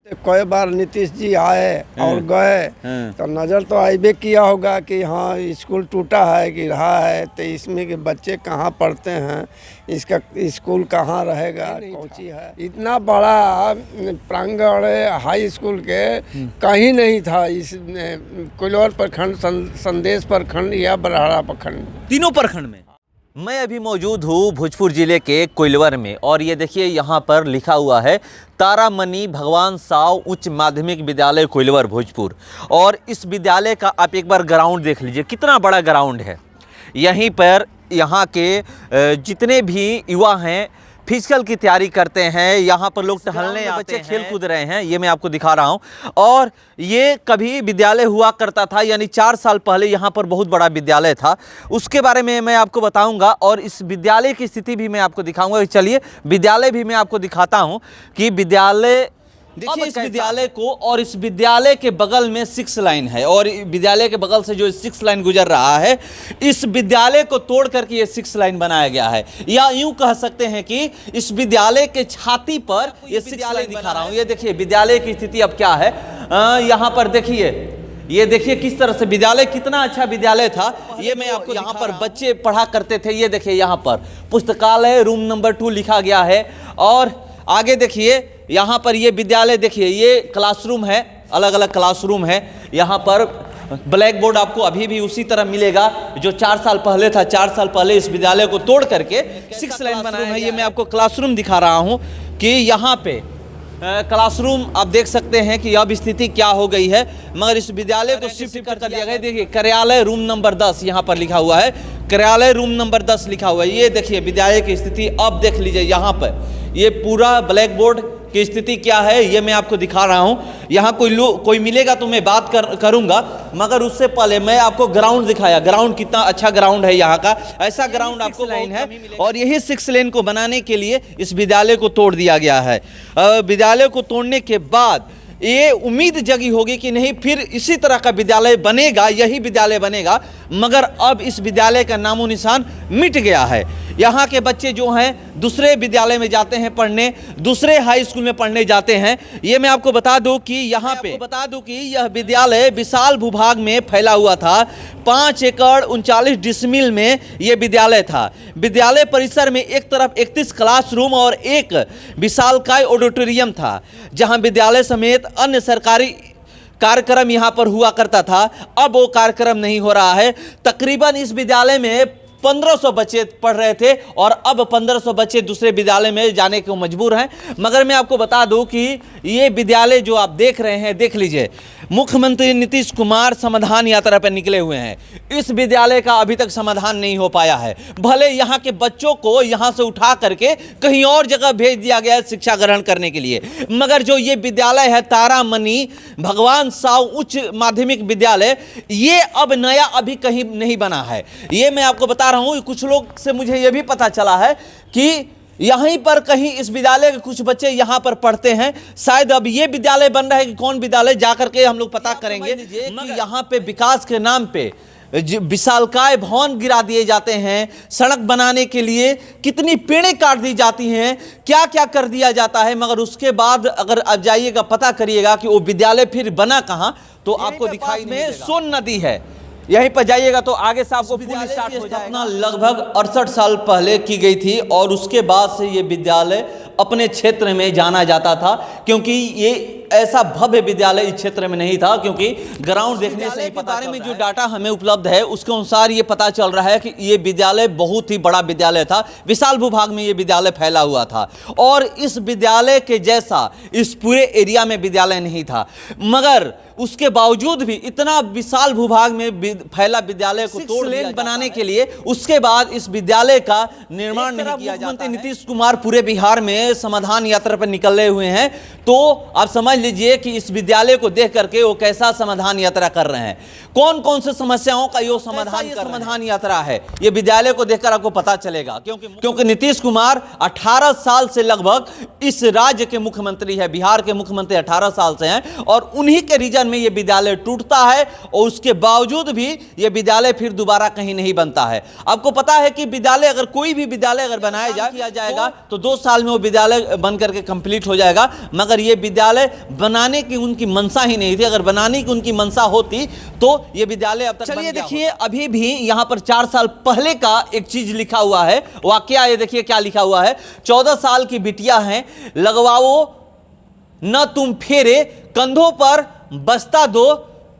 कई बार नीतीश जी आए और गए तो नज़र तो आइबे किया होगा कि हाँ स्कूल टूटा है कि रहा है, तो इसमें के बच्चे कहाँ पढ़ते हैं, इसका स्कूल कहाँ रहेगा, कौची है। इतना बड़ा प्रांगण हाई स्कूल के कहीं नहीं था इस कोइलवर प्रखंड, संदेश प्रखंड या बरहारा प्रखंड, तीनों प्रखंड में। मैं अभी मौजूद हूँ भोजपुर जिले के कोइलवर में और ये देखिए यहाँ पर लिखा हुआ है तारामणि भगवान साव उच्च माध्यमिक विद्यालय कोइलवर भोजपुर। और इस विद्यालय का आप एक बार ग्राउंड देख लीजिए, कितना बड़ा ग्राउंड है। यहीं पर यहाँ के जितने भी युवा हैं फिजिकल की तैयारी करते हैं, यहाँ पर लोग टहलने आते हैं, खेल कूद रहे हैं, ये मैं आपको दिखा रहा हूँ। और ये कभी विद्यालय हुआ करता था, यानी 4 साल पहले यहाँ पर बहुत बड़ा विद्यालय था, उसके बारे में मैं आपको बताऊंगा और इस विद्यालय की स्थिति भी मैं आपको दिखाऊंगा। चलिए विद्यालय भी मैं आपको दिखाता हूँ कि विद्यालय देखिए इस विद्यालय को, और इस विद्यालय के बगल में 6 लाइन है और विद्यालय के बगल से जो 6 लाइन गुजर रहा है, इस विद्यालय को तोड़ करके ये 6 लाइन बनाया गया है। या यूं कह सकते हैं कि इस विद्यालय के छाती पर ये 6 लाइन दिखा रहा हूं। ये देखिए विद्यालय की स्थिति अब क्या है। यहाँ पर देखिए, ये देखिए किस तरह से विद्यालय, कितना अच्छा विद्यालय था। ये मैं आपको यहाँ पर बच्चे पढ़ा करते थे। ये देखिए यहाँ पर पुस्तकालय रूम नंबर 2 लिखा गया है। और आगे देखिए यहाँ पर ये विद्यालय, देखिए ये क्लासरूम है, अलग अलग क्लासरूम है। यहाँ पर ब्लैक बोर्ड आपको अभी भी उसी तरह मिलेगा जो 4 साल पहले था। 4 साल पहले इस विद्यालय को तोड़ करके 6 लाइन बनाया है। ये मैं आपको क्लासरूम दिखा रहा हूँ कि यहाँ पे क्लासरूम आप देख सकते हैं कि अब स्थिति क्या हो गई है। मगर इस विद्यालय को शिफ्ट कर दिया गया। देखिए कार्यालय रूम नंबर 10 यहाँ पर लिखा हुआ है, कार्यालय रूम नंबर 10 लिखा हुआ है। ये देखिए विद्यालय की स्थिति अब देख लीजिए। यहाँ पर ये पूरा ब्लैक बोर्ड की स्थिति क्या है ये मैं आपको दिखा रहा हूँ। यहाँ कोई मिलेगा तो मैं बात करूँगा, मगर उससे पहले मैं आपको ग्राउंड दिखाया। ग्राउंड कितना अच्छा ग्राउंड है यहाँ का, ऐसा ग्राउंड आपको लाइन है। और यही 6 लेन को बनाने के लिए इस विद्यालय को तोड़ दिया गया है। विद्यालय को तोड़ने के बाद ये उम्मीद जगी होगी कि नहीं फिर इसी तरह का विद्यालय बनेगा, यही विद्यालय बनेगा। मगर अब इस विद्यालय का नामो निशान मिट गया है। यहाँ के बच्चे जो हैं दूसरे विद्यालय में जाते हैं पढ़ने, दूसरे हाई स्कूल में पढ़ने जाते हैं। ये मैं आपको बता दूं कि यहाँ पे यह विद्यालय विशाल भूभाग में फैला हुआ था। 5 एकड़ 39 डिसमिल में ये विद्यालय था। विद्यालय परिसर में एक तरफ 31 क्लासरूम और एक विशालकाय ऑडिटोरियम था, जहाँ विद्यालय समेत अन्य सरकारी कार्यक्रम यहाँ पर हुआ करता था। अब वो कार्यक्रम नहीं हो रहा है। तकरीबन इस विद्यालय में 1500 बच्चे पढ़ रहे थे और अब 1500 बच्चे दूसरे विद्यालय में जाने को मजबूर हैं। मगर मैं आपको बता दूं कि ये विद्यालय जो आप देख रहे हैं, देख लीजिए, मुख्यमंत्री नीतीश कुमार समाधान यात्रा पर निकले हुए हैं। इस विद्यालय का अभी तक समाधान नहीं हो पाया है। भले यहाँ के बच्चों को यहाँ से उठा करके कहीं और जगह भेज दिया गया है शिक्षा ग्रहण करने के लिए, मगर जो ये विद्यालय है तारामणि भगवान साव उच्च माध्यमिक विद्यालय, ये अब नया अभी कहीं नहीं बना है। ये मैं आपको बता रहा हूं। कुछ लोग से मुझे यह भी पता चला है कि यहीं पर कहीं इस विद्यालय के कुछ बच्चे यहां पर पढ़ते हैं। शायद अब ये विद्यालय बन रहा है कि कौन विद्यालय, जाकर के हम लोग पता करेंगे। कि यहां पे विकास के नाम पे विशालकाय भवन गिरा दिए जाते हैं, सड़क बनाने के लिए कितनी पेड़ें काट दी जाती हैं, क्या क्या कर दिया जाता है। मगर उसके बाद अगर आप जाइएगा पता करिएगा कि वो विद्यालय फिर बना कहां, तो आपको दिखाई में सोन नदी है। यहीं पर जाइएगा तो आगे से आपको पुल स्टार्ट हो जाएगा। लगभग 68 साल पहले की गई थी और उसके बाद से ये विद्यालय अपने क्षेत्र में जाना जाता था, क्योंकि ये ऐसा भव्य विद्यालय इस क्षेत्र में नहीं था। क्योंकि ग्राउंड देखने से बारे में जो डाटा हमें उपलब्ध है उसके अनुसार ये पता चल रहा है कि ये विद्यालय बहुत ही बड़ा विद्यालय था। विशाल भूभाग में ये विद्यालय फैला हुआ था और इस विद्यालय के जैसा इस पूरे एरिया में विद्यालय नहीं था। मगर उसके बावजूद भी इतना विशाल भूभाग में फैला विद्यालय को तोड़ लेन बनाने के लिए उसके बाद इस विद्यालय का निर्माण नहीं किया जाता। मुख्यमंत्री नीतीश कुमार पूरे बिहार में समाधान यात्रा पर निकले हुए हैं, तो आप समझ लीजिए कि इस विद्यालय को देख करके वो कैसा समाधान यात्रा कर रहे हैं, कौन कौन से समस्याओं का यो समाधान यात्रा है, ये विद्यालय को देखकर आपको पता चलेगा। क्योंकि नीतीश कुमार 18 साल से लगभग इस राज्य के मुख्यमंत्री है, बिहार के मुख्यमंत्री 18 साल से हैं और उन्हीं के रीजन में ये विद्यालय टूटता है और उसके बावजूद भी ये विद्यालय फिर दोबारा कहीं नहीं बनता है। आपको पता है कि विद्यालय, अगर कोई भी विद्यालय अगर बनाया किया जाएगा तो 2 साल में वो विद्यालय विद्यालय बन करके कंप्लीट हो जाएगा, मगर ये विद्यालय बनाने की उनकी मंशा ही नहीं थी। अगर बनाने की उनकी मंशा होती तो ये विद्यालय अब तक चलिए देखिए, अभी भी यहाँ पर 4 साल पहले का एक चीज लिखा हुआ है, वाकया ये देखिए क्या लिखा हुआ है। 14 साल की बिटिया हैं, लगवाओ न तुम फेरे, कंधों पर बस्ता दो,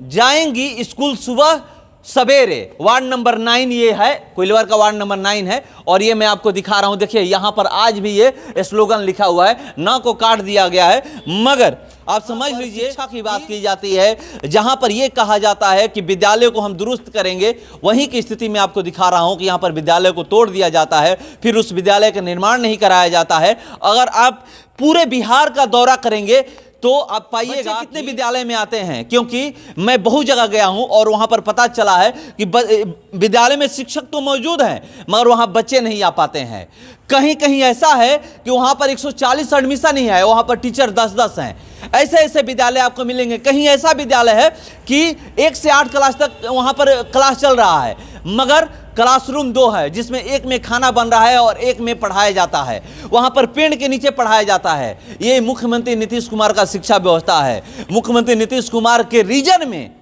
जाएंगी स्कूल सुबह सवेरे। वार्ड नंबर 9 ये है, कोइलवर का वार्ड नंबर 9 है। और ये मैं आपको दिखा रहा हूं, देखिए यहां पर आज भी ये स्लोगन लिखा हुआ है, ना को काट दिया गया है। मगर आप समझ लीजिए, शिक्षा की बात की जाती है, जहां पर यह कहा जाता है कि विद्यालय को हम दुरुस्त करेंगे, वहीं की स्थिति में आपको दिखा रहा हूं कि यहां पर विद्यालय को तोड़ दिया जाता है, फिर उस विद्यालय का निर्माण नहीं कराया जाता है। अगर आप पूरे बिहार का दौरा करेंगे तो आप पाइएगा कितने विद्यालय में आते हैं, क्योंकि मैं बहुत जगह गया हूं और वहां पर पता चला है कि विद्यालय में शिक्षक तो मौजूद हैं मगर वहां बच्चे नहीं आ पाते हैं। कहीं कहीं ऐसा है कि वहां पर 140 एडमिशन नहीं है, वहां पर टीचर 10-10 हैं। ऐसे ऐसे विद्यालय आपको मिलेंगे। कहीं ऐसा विद्यालय है कि 1 से 8 क्लास तक वहां पर क्लास चल रहा है, मगर क्लासरूम 2 है, जिसमें एक में खाना बन रहा है और एक में पढ़ाया जाता है। वहां पर पेड़ के नीचे पढ़ाया जाता है। ये मुख्यमंत्री नीतीश कुमार का शिक्षा व्यवस्था है। मुख्यमंत्री नीतीश कुमार के रीजन में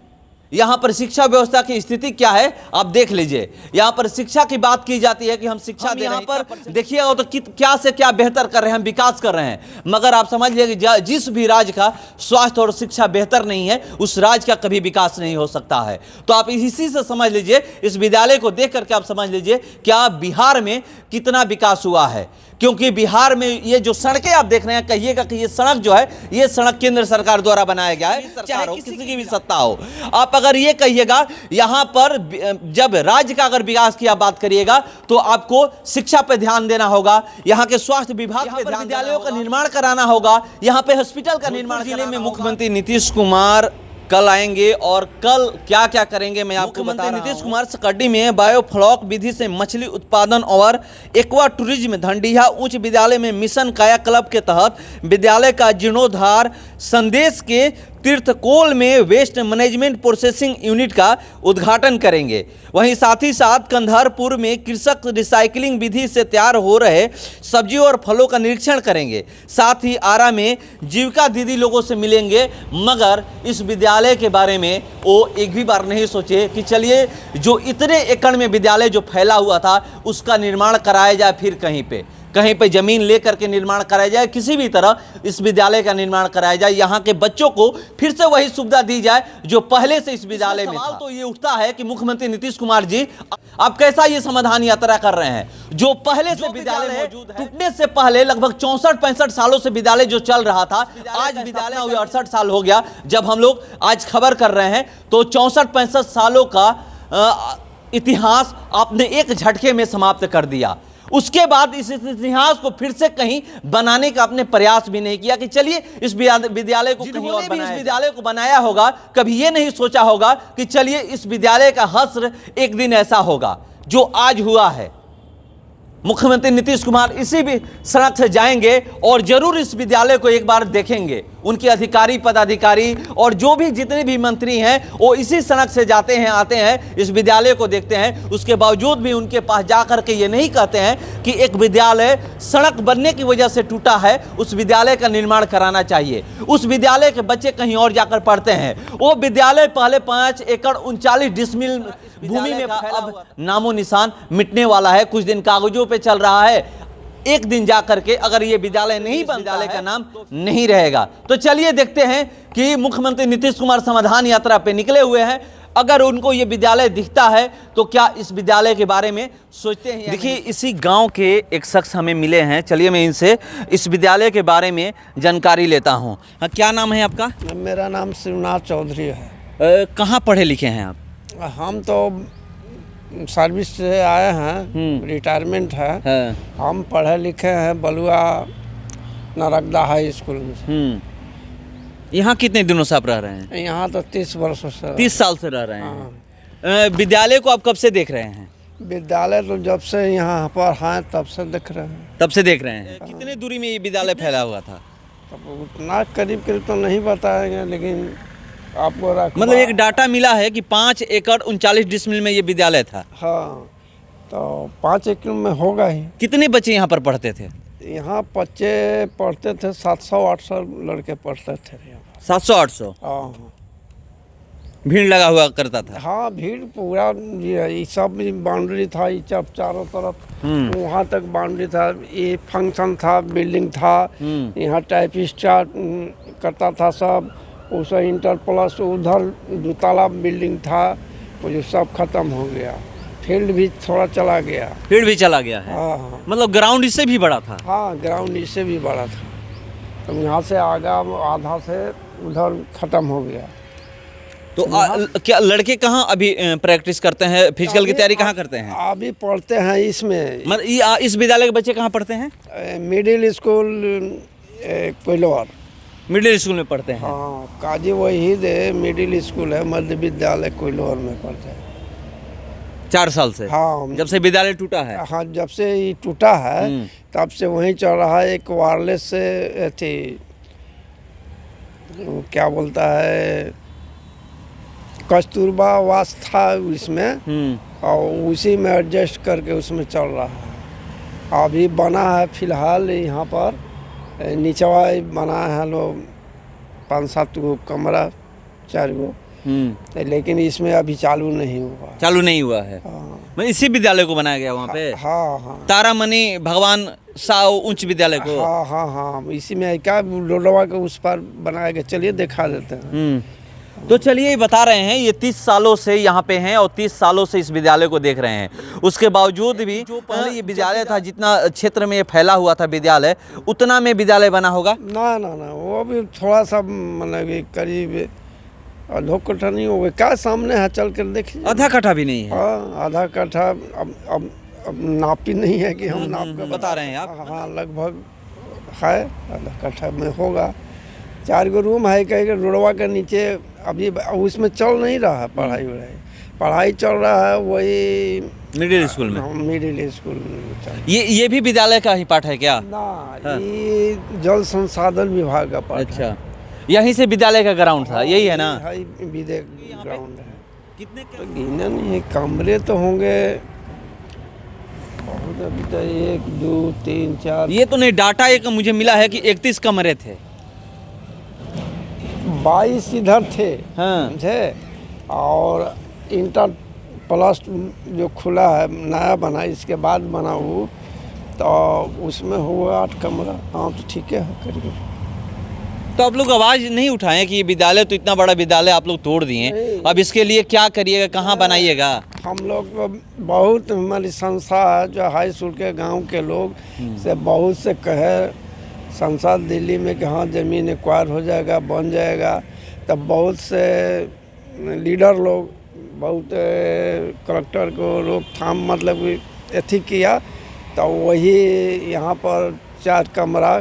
यहां पर शिक्षा व्यवस्था की स्थिति क्या है आप देख लीजिए। यहां पर शिक्षा की बात की जाती है कि हम शिक्षा दे रहे हैं, यहां पर देखिएगा तो क्या से क्या बेहतर कर रहे हैं, हम विकास कर रहे हैं। मगर आप समझ लीजिए कि जिस भी राज्य का स्वास्थ्य और शिक्षा बेहतर नहीं है, उस राज्य का कभी विकास नहीं हो सकता है। तो आप इसी से समझ लीजिए, इस विद्यालय को देख करके आप समझ लीजिए क्या बिहार में कितना विकास हुआ है। क्योंकि बिहार में ये जो सड़कें आप देख रहे हैं, कहिएगा कि ये सड़क जो है, ये सड़क केंद्र सरकार द्वारा बनाया गया है, चाहे किसी की भी सत्ता हो। आप अगर ये कहिएगा, यहां पर जब राज्य का अगर विकास की आप बात करिएगा तो आपको शिक्षा पे ध्यान देना होगा, यहां के स्वास्थ्य विभाग पे ध्यान, विद्यालयों का निर्माण कराना होगा, यहां पे हॉस्पिटल का निर्माण। जिले में मुख्यमंत्री नीतीश कुमार कल आएंगे और कल क्या क्या करेंगे मैं आपको बता रहा हूं। नीतीश कुमार सकड्डी में बायोफ्लॉक विधि से मछली उत्पादन और एक्वा टूरिज्म धंडिया उच्च विद्यालय में मिशन काया क्लब के तहत विद्यालय का जीर्णोद्धार, संदेश के तीर्थकोल में वेस्ट मैनेजमेंट प्रोसेसिंग यूनिट का उद्घाटन करेंगे। वहीं साथ ही साथ कंधारपुर में कृषक रिसाइकलिंग विधि से तैयार हो रहे सब्जियों और फलों का निरीक्षण करेंगे। साथ ही आरा में जीविका दीदी लोगों से मिलेंगे। मगर इस विद्यालय के बारे में वो एक भी बार नहीं सोचे कि चलिए जो इतने एकड़ में विद्यालय जो फैला हुआ था उसका निर्माण कराया जाए, फिर कहीं पे जमीन लेकर के निर्माण कराया जाए, किसी भी तरह इस विद्यालय का निर्माण कराया जाए, यहाँ के बच्चों को फिर से वही सुविधा दी जाए जो पहले से इस विद्यालय में था। तो ये उठता है कि मुख्यमंत्री नीतीश कुमार जी आप कैसा ये समाधान यात्रा कर रहे हैं। जो पहले से विद्यालय मौजूद है, टूटने से पहले लगभग 64-65 सालों से विद्यालय जो चल रहा था, आज विद्यालय 68 साल हो गया। जब हम लोग आज खबर कर रहे हैं तो 64-65 सालों का इतिहास आपने एक झटके में समाप्त कर दिया। उसके बाद इस इतिहास को फिर से कहीं बनाने का आपने प्रयास भी नहीं किया कि चलिए इस विद्यालय को कहीं और बनाया। इस विद्यालय को बनाया होगा, कभी ये नहीं सोचा होगा कि चलिए इस विद्यालय का हश्र एक दिन ऐसा होगा जो आज हुआ है। मुख्यमंत्री नीतीश कुमार इसी भी सड़क से जाएंगे और जरूर इस विद्यालय को एक बार देखेंगे। उनके अधिकारी पदाधिकारी और जो भी जितने भी मंत्री हैं वो इसी सड़क से जाते हैं, आते हैं, इस विद्यालय को देखते हैं। उसके बावजूद भी उनके पास जाकर के ये नहीं कहते हैं कि एक विद्यालय सड़क बनने की वजह से टूटा है, उस विद्यालय का निर्माण कराना चाहिए। उस विद्यालय के बच्चे कहीं और जाकर पढ़ते हैं। वो विद्यालय पहले 5 एकड़ 39 डिसमिल भूमि में अब नामो निशान मिटने वाला है। कुछ दिन कागजों पे चल रहा है, एक दिन जाकर के अगर ये विद्यालय नहीं बनता, विद्यालय का नाम नहीं रहेगा। तो चलिए देखते हैं कि मुख्यमंत्री नीतीश कुमार समाधान यात्रा पे निकले हुए हैं। अगर उनको ये विद्यालय दिखता है तो क्या इस विद्यालय के बारे में सोचते हैं। देखिए इसी गांव के एक शख्स हमें मिले हैं, चलिए मैं इनसे इस विद्यालय के बारे में जानकारी लेता हूँ। क्या नाम है आपका? मेरा नाम शिवनाथ चौधरी है। कहाँ पढ़े लिखे हैं आप? हम तो सर्विस से आए हैं, रिटायरमेंट है। हम पढ़े लिखे हैं बलुआ नरगदा हाई स्कूल में। यहाँ कितने दिनों से आप रह रहे हैं? यहाँ तो 30 वर्षों से 30 साल से रह रहे हैं। विद्यालय को आप कब से देख रहे हैं? विद्यालय तो जब से यहाँ पर हैं तब से देख रहे हैं। तब से देख रहे हैं। कितने दूरी में ये विद्यालय फैला हुआ था? तब उतना करीब तो नहीं बताएंगे, लेकिन आपको मतलब एक डाटा मिला है कि 5 एकड़ 39 डिसमिल में ये विद्यालय था। हाँ, तो 5 एकड़ में होगा ही। कितने बच्चे यहाँ पर पढ़ते थे? यहाँ बच्चे पढ़ते थे 700-800 लड़के पढ़ते थे यहाँ। 700-800 हाँ भीड़ लगा हुआ करता था। हाँ भीड़ पूरा ये सब बाउंड्री था, ये सब चारों तरफ वहाँ तक बाउंड्री था। ये फंक्शन था, बिल्डिंग था, यहाँ टाइपिस्ट करता था सब। उस इंटर प्लस उधर दुताला बिल्डिंग था, वो जो सब खत्म हो गया। फील्ड भी थोड़ा चला गया। फील्ड भी चला गया है। हाँ हाँ मतलब ग्राउंड इससे भी बड़ा था। हाँ ग्राउंड इससे भी बड़ा था। तो यहाँ से आगा आधा से उधर खत्म हो गया। तो क्या लड़के कहाँ अभी प्रैक्टिस करते हैं, फिजिकल की तैयारी कहाँ करते हैं? अभी पढ़ते हैं इसमें। मतलब इस विद्यालय के बच्चे कहाँ पढ़ते हैं? Middle school Koilwar. Middle school में पढ़ते हैं। हाँ काजी वहीद मिडिल स्कूल है, मध्य विद्यालय कोइलवर में पढ़ते हैं 4 साल से। हाँ जब से विद्यालय टूटा है। हाँ जब से ये टूटा है तब से वहीं चल रहा है। एक वायरलेस से थी, क्या बोलता है, कस्तूरबा वास था इसमें, और उसी में एडजस्ट करके उसमें चल रहा है। अभी बना है फिलहाल यहाँ पर नीचवा बना है लोग 5-7 गो कमरा, 4 गो, लेकिन इसमें अभी चालू नहीं हुआ है। हाँ। मैं इसी विद्यालय को बनाया गया वहाँ पे। हाँ हाँ तारामणि भगवान साव उच्च विद्यालय को। हाँ हाँ हाँ इसी में क्या लोडवा के उस पर बनाया गया। चलिए दिखा देते हैं। तो चलिए बता रहे हैं ये 30 सालों से यहाँ पे हैं और 30 सालों से इस विद्यालय को देख रहे हैं। उसके बावजूद भी जो पहले ये विद्यालय था, जितना क्षेत्र में ये फैला हुआ था विद्यालय, उतना में विद्यालय बना होगा ना ना ना, वो भी थोड़ा सा मतलब करीब आधा कट्ठा नहीं होगा। क्या सामने है, चल कर देखिए। आधा कट्ठा भी नहीं है। हाँ आधा कट्ठा। अब नापी नहीं है कि हम नाप कर बता रहे हैं आप। हाँ लगभग है, आधा कट्ठा में होगा। 4 गो रूम है, कहीं रोडवा के नीचे। अभी उसमें चल नहीं रहा है पढ़ाई चल रहा है वही मिडिल स्कूल में। मिडिल स्कूल में ये भी विद्यालय का ही पाठ है क्या? ना ये जल संसाधन विभाग का पाठ। अच्छा, यहीं से विद्यालय का ग्राउंड था, यही है ना? ग्राउंड है। कितने तो गिना नहीं है, कमरे तो होंगे बहुत। अभी तो 1 2 3 4 ये तो नहीं, डाटा एक मुझे मिला है कि 31 कमरे थे। 22 इधर थे। हाँ। समझे। और इंटर प्लस जो खुला है नया बना, इसके बाद बना वो, तो उसमें हुआ 8 कमरा। हाँ तो ठीक है करिए। तो आप लोग आवाज़ नहीं उठाएं कि ये विद्यालय तो इतना बड़ा विद्यालय आप लोग तोड़ दिए, अब इसके लिए क्या करिएगा, कहाँ बनाइएगा? हम लोग बहुत, हमारी संस्था है जो हाई स्कूल के गांव के लोग से बहुत से कहे संसद दिल्ली में कि हाँ ज़मीन एक्वायर हो जाएगा, बन जाएगा। तब बहुत से लीडर लोग, बहुत कलेक्टर को रोकथाम मतलब अथी किया, तो वही यहाँ पर 4 कमरा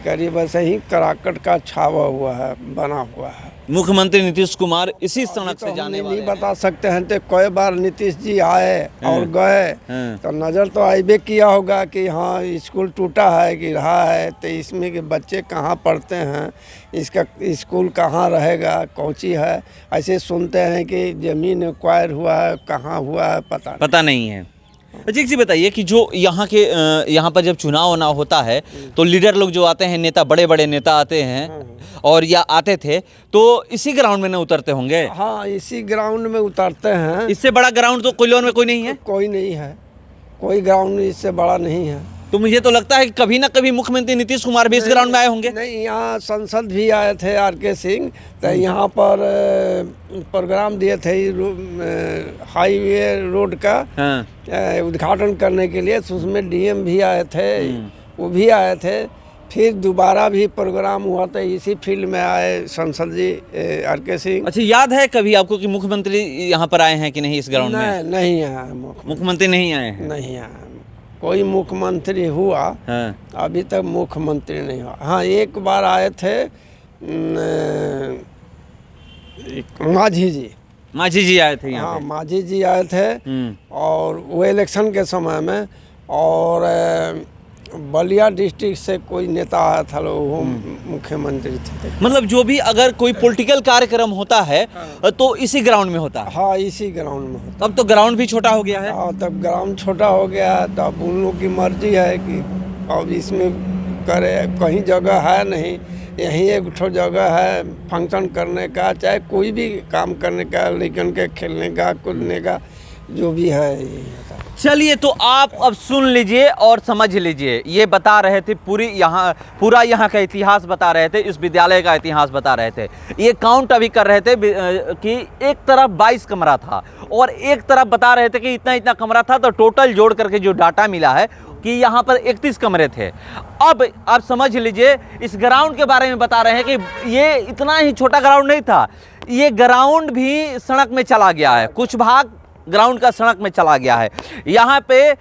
करीब ऐसे ही कराकट का छावा हुआ है, बना हुआ है। मुख्यमंत्री नीतीश कुमार इसी सड़क से जाने वाले नहीं बता सकते हैं। तो कई बार नीतीश जी आए और गए, तो नज़र तो आइबे किया होगा कि हाँ स्कूल टूटा है कि रहा है, तो इसमें के बच्चे कहाँ पढ़ते हैं, इसका स्कूल कहाँ रहेगा, कौची है। ऐसे सुनते हैं कि ज़मीन एक्वायर हुआ है, कहाँ हुआ है पता नहीं है। अच्छा एक चीज़ बताइए कि जो यहाँ पर जब चुनाव ना होता है तो लीडर लोग जो आते हैं, नेता, बड़े बड़े नेता आते हैं और या आते थे, तो इसी ग्राउंड में ना उतरते होंगे? हाँ इसी ग्राउंड में उतरते हैं। इससे बड़ा ग्राउंड तो कोइलवर में कोई नहीं है? कोई नहीं है, कोई ग्राउंड इससे बड़ा नहीं है। तो मुझे तो लगता है कि कभी ना कभी मुख्यमंत्री नीतीश कुमार भी इस ग्राउंड में आए होंगे। नहीं, यहाँ सांसद भी आए थे RK सिंह, तो यहाँ पर प्रोग्राम दिए थे हाईवे रोड का उद्घाटन करने के लिए। तो उसमें DM भी आए थे, वो भी आए थे। फिर दोबारा भी प्रोग्राम हुआ था, इसी फील्ड में आए सांसद जी RK सिंह। अच्छा, याद है कभी आपको कि मुख्यमंत्री यहाँ पर आए हैं कि नहीं इस ग्राउंड में? नहीं आए मुख्यमंत्री नहीं आए हैं। नहीं आए। कोई मुख्यमंत्री हुआ, अभी तक मुख्यमंत्री नहीं हुआ। हाँ एक बार आए थे माझी जी आए थे यहाँ। हाँ माझी जी आए थे, और वो इलेक्शन के समय में। और बलिया डिस्ट्रिक्ट से कोई नेता आया था, वो मुख्यमंत्री थे। मतलब जो भी अगर कोई पॉलिटिकल कार्यक्रम होता है तो इसी ग्राउंड में होता है? हाँ इसी ग्राउंड में होता। अब तो ग्राउंड भी छोटा हो गया है। हाँ तब ग्राउंड छोटा हो गया, तब उन लोग की मर्जी है कि और इसमें करे कहीं जगह है नहीं, यहीं एक ठो जगह है फंक्शन करने का, चाहे कोई भी काम करने का, लेकिन के खेलने का, कूदने का, जो भी है यही होता है। चलिए, तो आप अब सुन लीजिए और समझ लीजिए। ये बता रहे थे पूरा यहाँ का इतिहास बता रहे थे, इस विद्यालय का इतिहास बता रहे थे। ये काउंट अभी कर रहे थे कि एक तरफ 22 कमरा था और एक तरफ बता रहे थे कि इतना इतना कमरा था, तो टोटल जोड़ करके जो डाटा मिला है कि यहाँ पर 31 कमरे थे। अब आप समझ लीजिए, इस ग्राउंड के बारे में बता रहे हैं कि ये इतना ही छोटा ग्राउंड नहीं था, ये ग्राउंड भी सड़क में चला गया है, कुछ भाग ग्राउंड का सड़क में चला गया है। यहाँ पे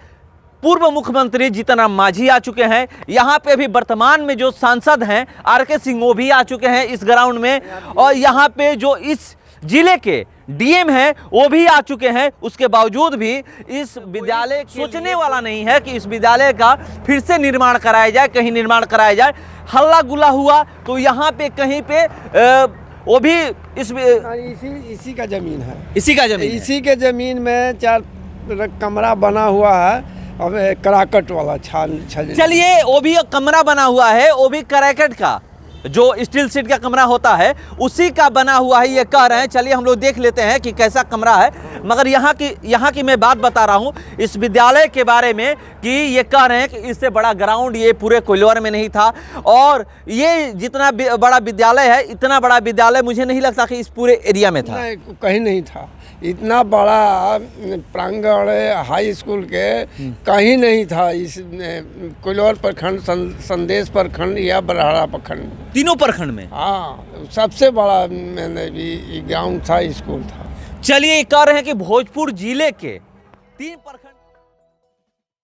पूर्व मुख्यमंत्री जीतन राम मांझी आ चुके हैं, यहाँ पे अभी वर्तमान में जो सांसद हैं आर.के. सिंह वो भी आ चुके हैं इस ग्राउंड में, और यहाँ पे जो इस जिले के डीएम हैं वो भी आ चुके हैं। उसके बावजूद भी इस विद्यालय सोचने वाला नहीं है कि इस विद्यालय का फिर से निर्माण कराया जाए, कहीं निर्माण कराया जाए। हल्ला गुल्ला हुआ तो यहाँ पे कहीं पे वो भी इसी का जमीन है, इसी के जमीन में 4 कमरा बना हुआ है, अब कराकट वाला छाल। चलिए, वो भी कमरा बना हुआ है, वो भी कराकट का, जो स्टील सीट का कमरा होता है उसी का बना हुआ है, ये कह रहे हैं। चलिए हम लोग देख लेते हैं कि कैसा कमरा है। मगर यहाँ की मैं बात बता रहा हूँ इस विद्यालय के बारे में कि ये कह रहे हैं कि इससे बड़ा ग्राउंड ये पूरे कोइलवर में नहीं था, और ये जितना बड़ा विद्यालय है, इतना बड़ा विद्यालय मुझे नहीं लगता कि इस पूरे एरिया में था। नहीं, कहीं नहीं था। इतना बड़ा प्रांगण हाई स्कूल के कहीं नहीं था इस कोइलवर प्रखंड, संदेश प्रखंड या बरहारा प्रखंड, तीनों प्रखंड में। हाँ, सबसे बड़ा मैंने भी ग्राउंड था, स्कूल था। चलिए, कह रहे हैं कि भोजपुर जिले के 3 प्रखंड